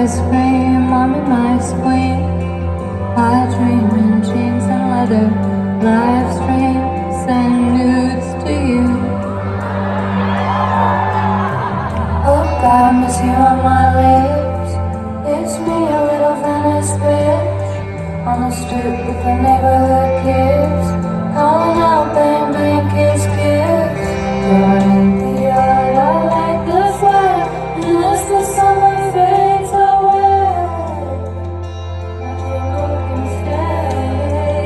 ice cream, I'm in my queen. I dream in jeans and leather, live streams and nudes to you. Oh God, miss you on my lips. It's me, a little Venice bitch, on the street with the neighborhood kids, calling out bang bang kiss kiss. You're in the yard, I like the fire, and as the summer fades away, you can stay.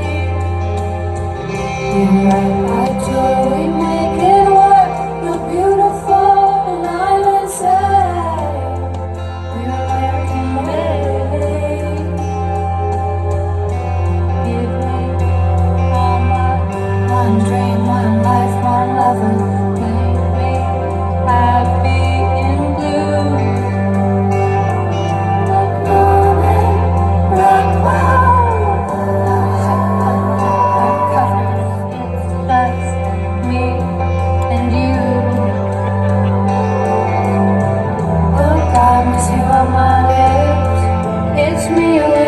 You write my joy, we make it work. You're beautiful and I'm insane. We're American made. Give me all my one dream, one life, one lover. Make me happy in blue. Like morning, rock wild. Our covers, it's just me and you. Oh God, miss you on my lips. It's me.